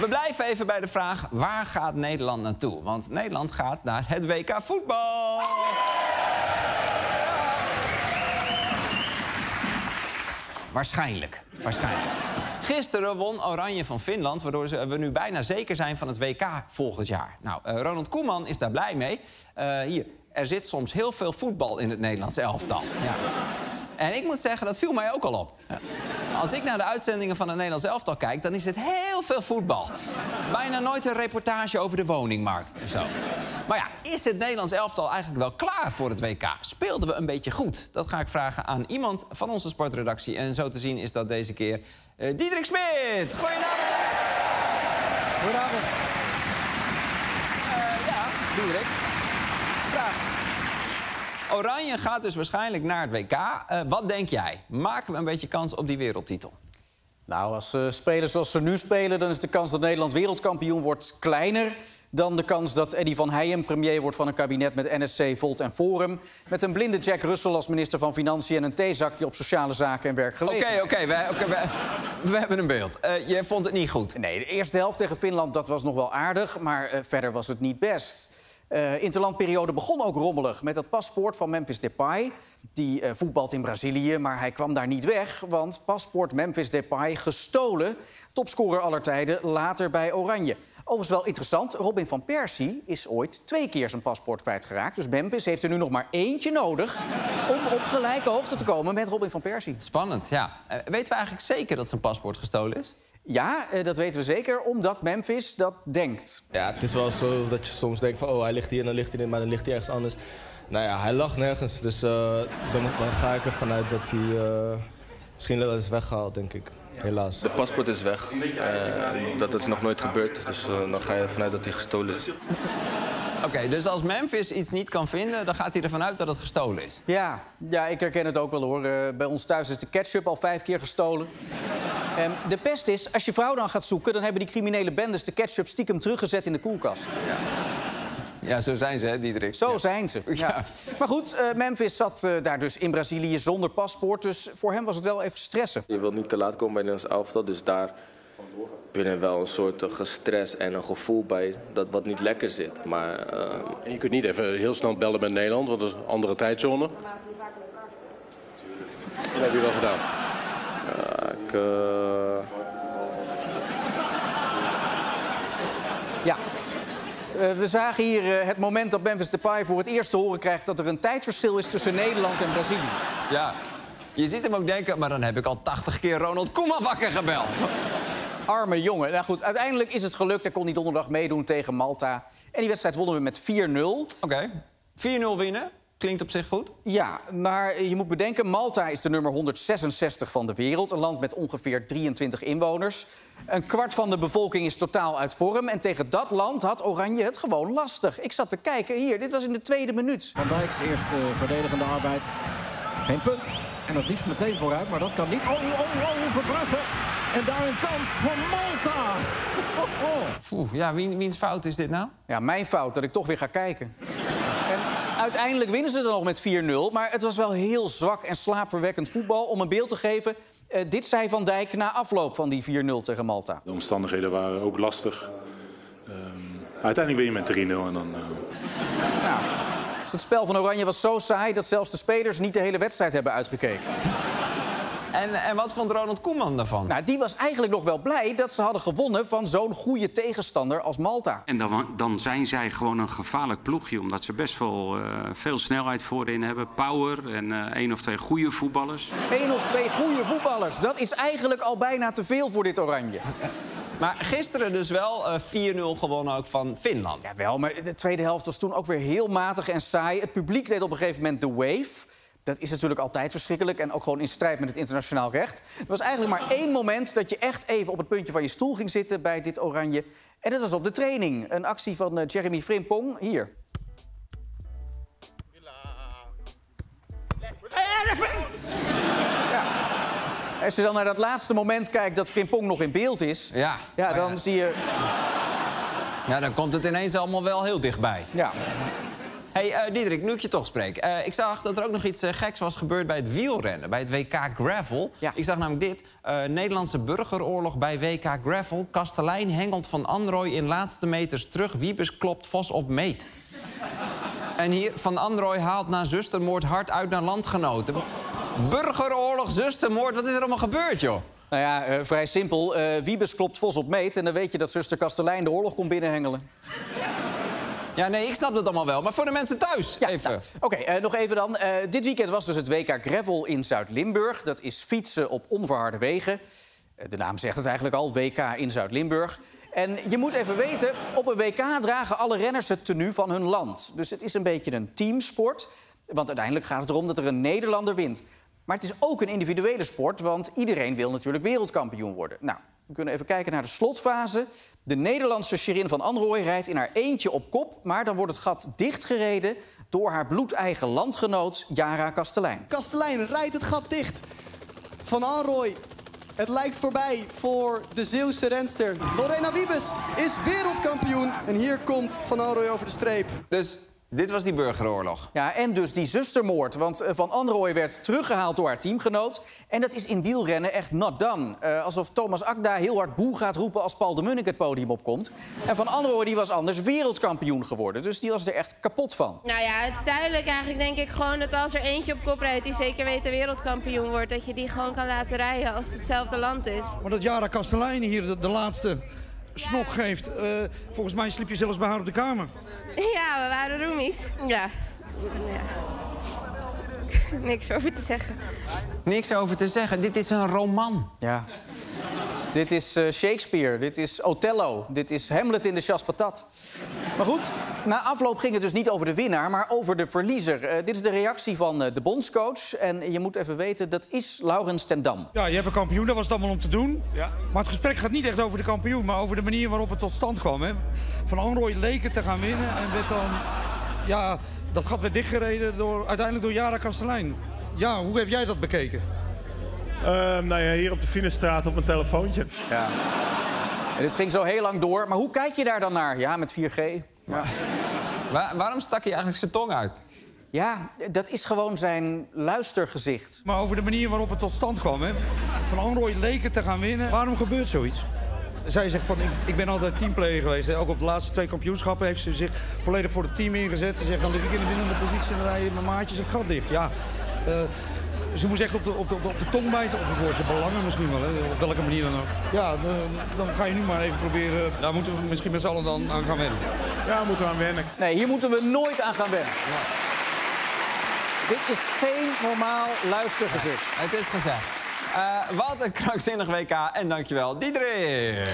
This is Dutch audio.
We blijven even bij de vraag, waar gaat Nederland naartoe? Want Nederland gaat naar het WK voetbal. Waarschijnlijk. Gisteren won Oranje van Finland, waardoor we nu bijna zeker zijn van het WK volgend jaar. Nou, Ronald Koeman is daar blij mee. Hier, er zit soms heel veel voetbal in het Nederlands elftal. Ja. En ik moet zeggen, dat viel mij ook al op. Ja. Als ik naar de uitzendingen van het Nederlands elftal kijk, dan is het heel veel voetbal. Bijna nooit een reportage over de woningmarkt of zo. Maar ja, is het Nederlands elftal eigenlijk wel klaar voor het WK? Speelden we een beetje goed? Dat ga ik vragen aan iemand van onze sportredactie. En zo te zien is dat deze keer Diederik Smit. Goedenavond. Goedenavond. Ja, Diederik. Vraag. Oranje gaat dus waarschijnlijk naar het WK. Wat denk jij? Maken we een beetje kans op die wereldtitel? Nou, als ze spelen zoals ze nu spelen, dan is de kans dat Nederland wereldkampioen wordt kleiner dan de kans dat Eddy van Heijem premier wordt van een kabinet met NSC, Volt en Forum. Met een blinde Jack Russell als minister van Financiën en een theezakje op sociale zaken en werkgelegenheid. Oké, we hebben een beeld. Je vond het niet goed? Nee, de eerste helft tegen Finland, dat was nog wel aardig, maar verder was het niet best. Interlandperiode begon ook rommelig met het paspoort van Memphis Depay. Die voetbalt in Brazilië, maar hij kwam daar niet weg, want paspoort Memphis Depay gestolen. Topscorer aller tijden, later bij Oranje. Overigens wel interessant, Robin van Persie is ooit 2 keer zijn paspoort kwijtgeraakt. Dus Memphis heeft er nu nog maar eentje nodig om op gelijke hoogte te komen met Robin van Persie. Spannend, ja. Weten we eigenlijk zeker dat zijn paspoort gestolen is? Ja, dat weten we zeker, omdat Memphis dat denkt. Ja, het is wel zo dat je soms denkt van, oh, hij ligt hier en dan ligt hij niet, maar dan ligt hij ergens anders. Nou ja, hij lag nergens, dus dan ga ik ervan uit dat hij misschien wel is weggehaald, denk ik. Helaas. De paspoort is weg. Dat is nog nooit gebeurd, dus dan ga je ervan uit dat hij gestolen is. Oké, dus als Memphis iets niet kan vinden, dan gaat hij ervan uit dat het gestolen is? Ja, ik herken het ook wel, hoor. Bij ons thuis is de ketchup al 5 keer gestolen. De pest is, als je vrouw dan gaat zoeken, dan hebben die criminele bendes de ketchup stiekem teruggezet in de koelkast. Ja, zo zijn ze, hè, Diederik? Zo zijn ze, ja. Maar goed, Memphis zat daar dus in Brazilië zonder paspoort, dus voor hem was het wel even stressen. Je wilt niet te laat komen bij Nederlands elftal, dus daar binnen wel een soort stress en een gevoel bij dat wat niet lekker zit. Maar, En je kunt niet even heel snel bellen met Nederland, want dat is een andere tijdzone. Dat heb je wel gedaan. Ja. We zagen hier het moment dat Memphis Depay voor het eerst te horen krijgt dat er een tijdverschil is tussen Nederland en Brazilië. Ja, je ziet hem ook denken, maar dan heb ik al 80 keer Ronald Koeman wakker gebeld. Arme jongen. Nou goed, uiteindelijk is het gelukt. Hij kon die donderdag meedoen tegen Malta. En die wedstrijd wonnen we met 4-0. Oké, 4-0 winnen. Klinkt op zich goed. Ja, maar je moet bedenken, Malta is de nummer 166 van de wereld. Een land met ongeveer 23 inwoners. Een kwart van de bevolking is totaal uit vorm. En tegen dat land had Oranje het gewoon lastig. Ik zat te kijken, hier, dit was in de 2e minuut. Van Dijk's eerste verdedigende arbeid. Geen punt. En dat liefst meteen vooruit, maar dat kan niet. Oh, Verbrugge. En daar een kans voor Malta. Ja, wiens fout is dit nou? Ja, mijn fout, dat ik toch weer ga kijken. En uiteindelijk winnen ze dan nog met 4-0. Maar het was wel heel zwak en slaapverwekkend voetbal. Om een beeld te geven, dit zei Van Dijk na afloop van die 4-0 tegen Malta. De omstandigheden waren ook lastig. Uiteindelijk win je met 3-0 en dan... Nou, dus het spel van Oranje was zo saai dat zelfs de spelers niet de hele wedstrijd hebben uitgekeken. En wat vond Ronald Koeman daarvan? Nou, die was eigenlijk nog wel blij dat ze hadden gewonnen van zo'n goede tegenstander als Malta. En dan zijn zij gewoon een gevaarlijk ploegje, omdat ze best wel veel snelheid voorin hebben. Power en 1 of 2 goede voetballers. 1 of 2 goede voetballers, dat is eigenlijk al bijna te veel voor dit Oranje. Maar gisteren dus wel 4-0 gewonnen ook van Finland. Jawel, maar de tweede helft was toen ook weer heel matig en saai. Het publiek deed op een gegeven moment de wave. Dat is natuurlijk altijd verschrikkelijk en ook gewoon in strijd met het internationaal recht. Er was eigenlijk maar 1 moment dat je echt even op het puntje van je stoel ging zitten bij dit Oranje. En dat was op de training. Een actie van Jeremy Frimpong. Hier. Ja. Als je dan naar dat laatste moment kijkt dat Frimpong nog in beeld is... Ja, dan zie je... Ja, dan komt het ineens allemaal wel heel dichtbij. Ja. Hey, Diederik, nu ik je toch spreek. Ik zag dat er ook nog iets geks was gebeurd bij het wielrennen. Bij het WK Gravel. Ja. Ik zag namelijk dit. Nederlandse burgeroorlog bij WK Gravel. Kastelein hengelt Van Anrooy in laatste meters terug. Wiebes klopt Vos op meet. En hier, Van Anrooy haalt na zustermoord hard uit naar landgenoten. Burgeroorlog, zustermoord, wat is er allemaal gebeurd, joh? Nou ja, vrij simpel. Wiebes klopt Vos op meet en dan weet je dat zuster Kastelein de oorlog komt binnenhengelen. Ja, nee, ik snap dat allemaal wel. Maar voor de mensen thuis, Ja, even. Nou, Oké, nog even dan. Dit weekend was dus het WK Gravel in Zuid-Limburg. Dat is fietsen op onverharde wegen. De naam zegt het eigenlijk al, WK in Zuid-Limburg. En je moet even weten, op een WK dragen alle renners het tenue van hun land. Dus het is een beetje een teamsport. Want uiteindelijk gaat het erom dat er een Nederlander wint. Maar het is ook een individuele sport, want iedereen wil natuurlijk wereldkampioen worden. Nou, we kunnen even kijken naar de slotfase. De Nederlandse Shirin van Anrooy rijdt in haar eentje op kop, maar dan wordt het gat dichtgereden door haar bloedeigen landgenoot Yara Kastelein. Kastelein rijdt het gat dicht. Van Anrooy, het lijkt voorbij voor de Zeeuwse renster. Lorena Wiebes is wereldkampioen. En hier komt Van Anrooy over de streep. Dus dit was die burgeroorlog. Ja, en dus die zustermoord. Want Van Anrooy werd teruggehaald door haar teamgenoot. En dat is in wielrennen echt not done. Alsof Thomas Akda heel hard boe gaat roepen als Paul de Munnik het podium opkomt. En Van Anrooy die was anders wereldkampioen geworden. Dus die was er echt kapot van. Nou ja, het is duidelijk eigenlijk, denk ik, gewoon dat als er eentje op kop rijdt die zeker weten wereldkampioen wordt, dat je die gewoon kan laten rijden als het hetzelfde land is. Maar dat Yara Kastelein hier de laatste snog geeft, volgens mij sliep je zelfs bij haar op de kamer. Ja, we waren roomies. Ja. Niks over te zeggen. Niks over te zeggen. Dit is een roman. Ja. Dit is Shakespeare, dit is Othello, dit is Hamlet in de Chasse Patat. Maar goed, na afloop ging het dus niet over de winnaar, maar over de verliezer. Dit is de reactie van de bondscoach. En je moet even weten, dat is Laurens ten Dam. Ja, je hebt een kampioen, dat was het allemaal om te doen. Ja. Maar het gesprek gaat niet echt over de kampioen, maar over de manier waarop het tot stand kwam. Hè. Van Anrooy leek het te gaan winnen en werd dan... Ja, dat gat werd dichtgereden uiteindelijk door Yara Kastelein. Ja, hoe heb jij dat bekeken? Nou ja, hier op de Finestraat op mijn telefoontje. Ja. En dit ging zo heel lang door. Maar hoe kijk je daar dan naar? Ja, met 4G. Ja. Waarom stak hij eigenlijk zijn tong uit? Ja, dat is gewoon zijn luistergezicht. Maar over de manier waarop het tot stand kwam, hè. Van Anrooy leek het te gaan winnen. Waarom gebeurt zoiets? Zij zegt van, ik ben altijd teamplayer geweest. Hè. Ook op de laatste 2 kampioenschappen heeft ze zich volledig voor het team ingezet. Ze zegt, dan lig ik in de winnende positie en dan rijden mijn maatjes het gat dicht. Ja, ze moest echt op de tong bijten, of het woordje belangen misschien wel, hè. Op welke manier dan ook. Ja, dan ga je nu maar even proberen. Daar moeten we misschien met z'n allen dan aan gaan wennen. Ja, moeten we aan wennen. Nee, hier moeten we nooit aan gaan wennen. Ja. Dit is geen normaal luistergezicht. Het is gezegd. Wat een krankzinnig WK en dankjewel, Diederik.